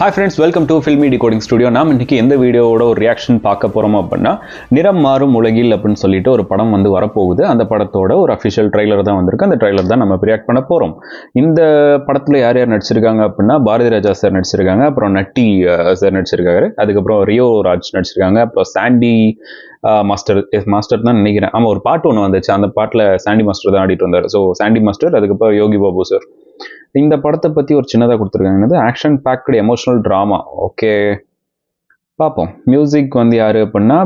Hi friends, welcome to Filmy Decoding Studio. நாம் இன்னைக்கு எந்த வீடியோவோட ஒரு ரியாக்ஷன் பார்க்க போறோம் அப்படின்னா நிறம் மாறும் உலகில் அப்படின்னு சொல்லிட்டு ஒரு படம் வந்து வரப்போகுது. அந்த படத்தோட ஒரு அஃபிஷியல் ட்ரைலர் தான் வந்திருக்கு. அந்த ட்ரைலர் தான் நம்ம ரியாக்ட் பண்ண போறோம். இந்த படத்துல யார் யார் நடிச்சிருக்காங்க அப்படின்னா பாரதி ராஜா சார் நடிச்சிருக்காங்க, அப்புறம் நட்டி சார் நடிச்சிருக்காரு, அதுக்கப்புறம் ரியோ ராஜ் நடிச்சிருக்காங்க, அப்புறம் சாண்டி மாஸ்டர் தான் நினைக்கிறேன். ஆமா, ஒரு பாட்டு ஒன்று வந்துச்சு, அந்த பாட்டில் சாண்டி மாஸ்டர் தான் ஆடிட்டு வந்தார். ஸோ சாண்டி மாஸ்டர், அதுக்கப்புறம் யோகி பாபு சார். இந்த படத்தை பற்றி ஒரு சின்னதாக கொடுத்துருக்காங்க, action packed emotional drama. Okay, பார்ப்போம். மியூசிக் வந்து யார் அப்படின்னா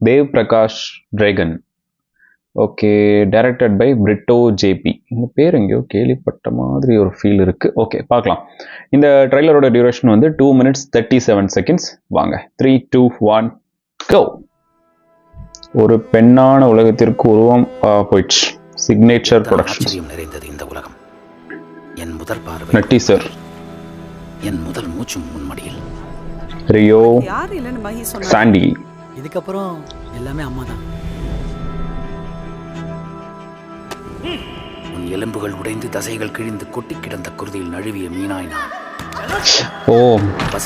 தேவ் பிரகாஷ் டிராகன். Okay, directed by Brito JB. இந்த பேர் எங்கேயோ கேள்விப்பட்ட மாதிரி ஒரு ஃபீல் இருக்குது. ஓகே, பார்க்கலாம். இந்த ட்ரைலரோட டியூரேஷன் வந்து 2 minutes 37 seconds. வாங்க, 3, 2, 1 go. ஒரு பெண்ணான உலகத்திற்கு உருவம் போயிடுச்சு. Signature productions. நிறைந்தது இந்த உலகம். என் முதல் பார்வை நட்டி சார், என் முதல் மூச்சும் முன்மடியில். ரியோ, சாண்டி. இதுக்கப்புறம் எல்லாமே அம்மா தான். உன் எலும்புகள் உடைந்து தசைகள் கிழிந்து கொட்டி கிடந்த குருதியில் நழுவிய மீனாய் நான். ஓ,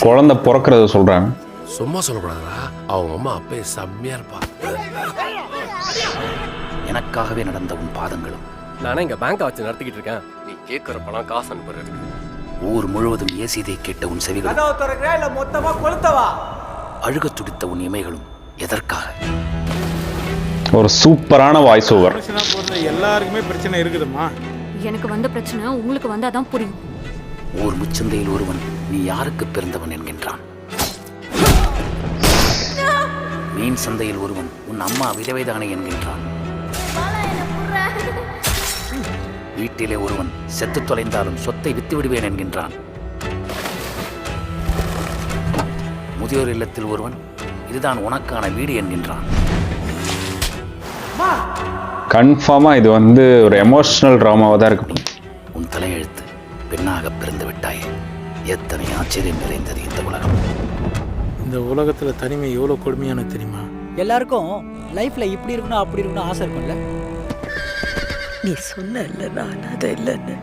குழந்தை பிறக்கிறத சொல்றாங்க. சும்மா சொல்லக்கூடாதா, அவங்க அம்மா அப்பே செம்மையா இருப்பா. எனக்காகவே நடந்த உன் பாதங்களும். நானே இங்க பேங்க் வச்சு நடத்திக்கிட்டு இருக்கேன். நீ கேட்கிற பணம் காசு அனுப்புறது. ஊர் முழுவதும் ஏசியதை கேட்ட உன் செவிகள், அழுக துடித்த உன் இமைகளும் எதற்காக? ஒரு சூப்பரான வாய்ஸ் ஓவர். எல்லாருக்குமே பிரச்சனை இருக்குதுமா. எனக்கு வந்த பிரச்சனை உங்களுக்கு வந்தாதான் புரியும். ஊர் முச்சந்தையில் ஒருவன் நீ யாருக்கு பிறந்தவன் என்கின்றான். மீன் சந்தையில் ஒருவன் உன் அம்மா விதவைதானே என்கின்றான். வீட்டிலே ஒருவன் செத்து தொலைந்தாலும் சொத்தை வித்து விடுவேன் என்கின்றான். முதியோர் இல்லத்தில் ஒருவன் இதுதான் உனக்கான வீடு என்கின்றான். கன்ஃபார்மா இது வந்து ஒரு எமோஷனல் டிராமாவா தான் இருக்கு. உன் தலையெழுத்து பெண்ணாக பிறந்து விட்டாயே. எத்தனை ஆச்சரியம் நிறைந்தது இந்த உலகம். இந்த உலகத்துல தனிமை எவ்வளவு கொடுமையானது தெரியுமா? எல்லாருக்கும் லைஃப்ல இப்படி இருக்கணும் அப்படி இருக்கணும் ஆசை இருக்கும்ல. நீ சொன்ன நான் அதை இல்லைன்னு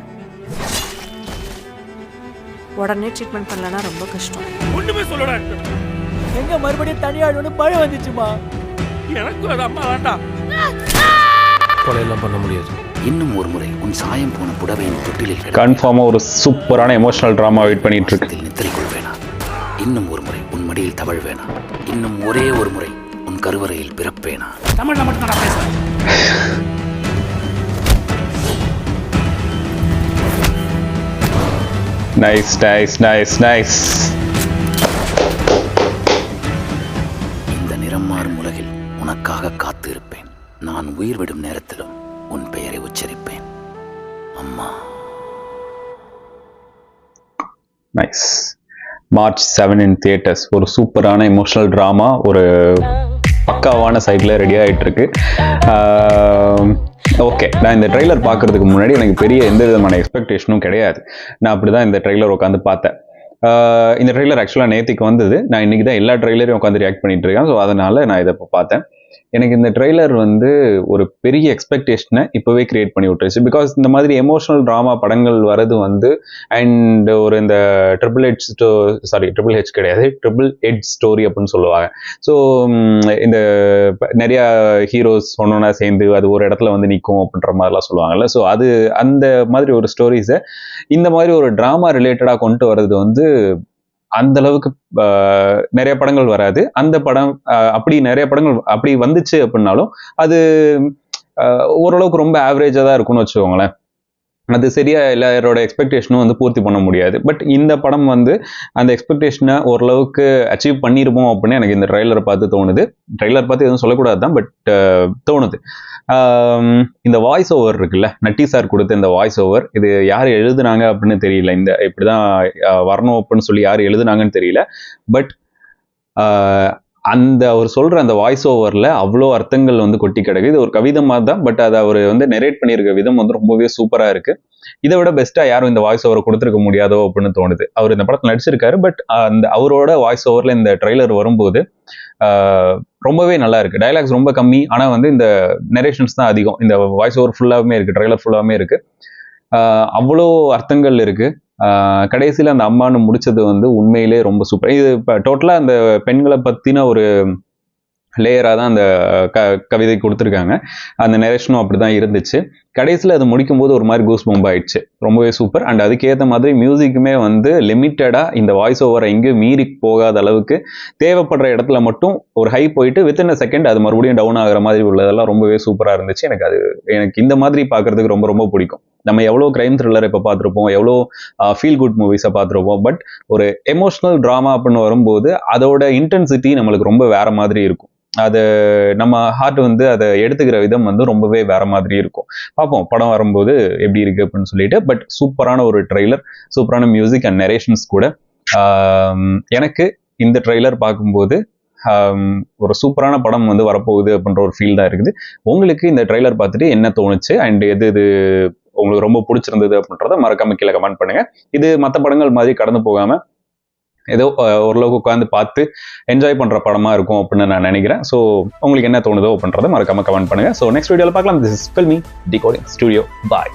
உடனே ட்ரீட்மெண்ட் பண்ணலன்னா ரொம்ப கஷ்டம். ஒண்ணுமே சொல்லடா. எங்க மறுபடியும் தனியாடுன்னு மழை வந்துச்சுமா. எனக்கு அது அம்மா வேண்டாம். கொலையெல்லாம் பண்ண முடியாது. இன்னும் ஒரு முறை உன் சாயம் போன புடவையின் தொட்டிலில் கன்ஃபார்மா ஒரு சூப்பரான எமோஷனல் டிராமா வெயிட் பண்ணிட்டு இருக்கு. நித்திரை கொள்வேனா? இன்னும் ஒரு முறை உன் மடியில் தவழ்வேனா? இன்னும் ஒரே ஒரு முறை உன் கருவறையில் பிறப்பேனா? தமிழ்ல மட்டும் நான் பேசுறேன். Nice nice nice nice. இந்த நிறம் மாறும் உலகில் உனக்காக காத்து இருப்பேன். நான் உயிர் விடும் நேரத்திலும் உன் பெயரை உச்சரிப்பேன். அம்மா. நைஸ். March 7 in theaters. ஒரு சூப்பரான எமோஷனல் ட்ராமா ஒரு பக்காவான சைடில் ரெடி ஆகிட்டு இருக்கு. ஓகே, நான் இந்த ட்ரெய்லர் பார்க்கறதுக்கு முன்னாடி எனக்கு பெரிய எந்த விதமான எக்ஸ்பெக்டேஷனும் கிடையாது. நான் அப்படி தான் இந்த ட்ரெய்லர் உட்காந்து பார்த்தேன். இந்த ட்ரெய்லர் ஆக்சுவலாக நேற்றுக்கு வந்தது. நான் இன்றைக்கி தான் எல்லா ட்ரெய்லரையும் உட்காந்து ரியாக்ட் பண்ணிட்டு இருக்கேன். ஸோ அதனால் நான் இதை இப்போ பார்த்தேன். எனக்கு இந்த ட்ரெய்லர் வந்து ஒரு பெரிய எக்ஸ்பெக்டேஷனை இப்போவே கிரியேட் பண்ணி விட்டுருச்சு. பிகாஸ் இந்த மாதிரி எமோஷனல் ட்ராமா படங்கள் வரது வந்து அண்ட் ஒரு இந்த ட்ரிபிள் ஹெச் கிடையாது, ட்ரிபிள் எட் ஸ்டோரி அப்படின்னு சொல்லுவாங்க. ஸோ இந்த நிறையா ஹீரோஸ் ஒன்றா சேர்ந்து அது ஒரு இடத்துல வந்து நிற்கும் அப்படின்ற மாதிரிலாம் சொல்லுவாங்கல்ல. ஸோ அது அந்த மாதிரி ஒரு ஸ்டோரிஸை இந்த மாதிரி ஒரு ட்ராமா ரிலேட்டடாக கொண்டு வர்றது வந்து அந்த அளவுக்கு நிறைய படங்கள் வராது. அந்த படம் அப்படி நிறைய படங்கள் அப்படி வந்துச்சு அப்படின்னாலும் அது ஓரளவுக்கு ரொம்ப ஆவரேஜாக தான் இருக்கும்னு வச்சுக்கோங்களேன். அது சரியா எல்லாரோட எக்ஸ்பெக்டேஷனும் வந்து பூர்த்தி பண்ண முடியாது. பட் இந்த படம் வந்து அந்த எக்ஸ்பெக்டேஷனை ஓரளவுக்கு அச்சீவ் பண்ணிருப்போம் அப்படின்னு எனக்கு இந்த ட்ரெய்லரை பார்த்து தோணுது. ட்ரெய்லர் பார்த்து எதுவும் சொல்லக்கூடாது தான், பட் தோணுது. இந்த வாய்ஸ் ஓவர் இருக்குல்ல, நட்டி சார் கொடுத்த இந்த வாய்ஸ் ஓவர், இது யார் எழுதுனாங்க அப்படின்னு தெரியல. இந்த இப்படிதான் வரணும் அப்படின்னு சொல்லி யார் எழுதுனாங்கன்னு தெரியல. பட் அந்த அவர் சொல்ற அந்த வாய்ஸ் ஓவர்ல அவ்வளோ அர்த்தங்கள் வந்து கொட்டி கிடக்கு. இது ஒரு கவிதை மாதிரி தான், பட் அதை அவர் வந்து நெரேட் பண்ணியிருக்க விதம் வந்து ரொம்பவே சூப்பரா இருக்கு. இதை விட பெஸ்டா யாரும் இந்த வாய்ஸ் ஓவரை கொடுத்துருக்க முடியாதோ அப்படின்னு தோணுது. அவர் இந்த படத்தில் நடிச்சிருக்காரு, பட் அந்த அவரோட வாய்ஸ் ஓவர்ல இந்த ட்ரெய்லர் வரும்போது ரொம்பவே நல்லா இருக்கு. டயலாக்ஸ் ரொம்ப கம்மி, ஆனா வந்து இந்த நரேஷன்ஸ் தான் அதிகம். இந்த வாய்ஸ் ஓவர் ஃபுல்லாவுமே இருக்கு, ட்ரெய்லர் ஃபுல்லாவுமே இருக்கு. அவ்வளோ அர்த்தங்கள் இருக்கு. கடைசியில் அந்த அம்மானு முடிச்சது வந்து உண்மையிலே ரொம்ப சூப்பர். இது இப்போ டோட்டலாக அந்த பெண்களை பற்றின ஒரு லேயராக தான் அந்த கவிதை கொடுத்துருக்காங்க. அந்த நரேஷனும் அப்படி தான் இருந்துச்சு. கடைசியில் அது முடிக்கும்போது ஒரு மாதிரி கூஸ் பம்ப் ஆயிடுச்சு. ரொம்பவே சூப்பர். அண்ட் அதுக்கேற்ற மாதிரி மியூசிக்குமே வந்து லிமிட்டடாக இந்த வாய்ஸ் ஓவரை எங்கேயும் மீறி போகாத அளவுக்கு தேவைப்படுற இடத்துல மட்டும் ஒரு ஹை போயிட்டு வித்தின் அ செகண்ட் அது மறுபடியும் டவுன் ஆகிற மாதிரி உள்ளதெல்லாம் ரொம்பவே சூப்பராக இருந்துச்சு. எனக்கு இந்த மாதிரி பார்க்கறதுக்கு ரொம்ப ரொம்ப பிடிக்கும். நம்ம எவ்வளோ கிரைம் த்ரில்லர் இப்போ பார்த்துருப்போம், எவ்வளோ ஃபீல் குட் மூவிஸை பார்த்துருப்போம். பட் ஒரு எமோஷ்னல் ட்ராமா அப்படின்னு வரும்போது அதோட இன்டென்சிட்டி நம்மளுக்கு ரொம்ப வேற மாதிரி இருக்கும். அது நம்ம ஹார்ட் வந்து அதை எடுத்துக்கிற விதம் வந்து ரொம்பவே வேற மாதிரி இருக்கும். பார்ப்போம் படம் வரும்போது எப்படி இருக்கு அப்படின்னு சொல்லிட்டு. பட் சூப்பரான ஒரு ட்ரெய்லர், சூப்பரான மியூசிக் அண்ட் நரேஷன்ஸ் கூட. எனக்கு இந்த ட்ரெய்லர் பார்க்கும்போது ஒரு சூப்பரான படம் வந்து வரப்போகுது அப்படின்ற ஒரு ஃபீல் தான் இருக்குது. உங்களுக்கு இந்த ட்ரெய்லர் பார்த்துட்டு என்ன தோணுச்சு அண்ட் எது உங்களுக்கு ரொம்ப பிடிச்சிருந்தது அப்படின்றத மறக்காம கீழே கமெண்ட் பண்ணுங்க. இது மற்ற படங்கள் மாதிரி கடந்து போகாம ஏதோ ஓரளவுக்கு உட்காந்து பார்த்து என்ஜாய் பண்ணுற படமாக இருக்கும் அப்படின்னு நான் நினைக்கிறேன். ஸோ உங்களுக்கு என்ன தோணுதோ அப்படின்றத மறக்காம கமெண்ட் பண்ணுங்க. ஸோ நெக்ஸ்ட் வீடியோவில் பார்க்கலாம். This is filmi decoding studio. Bye.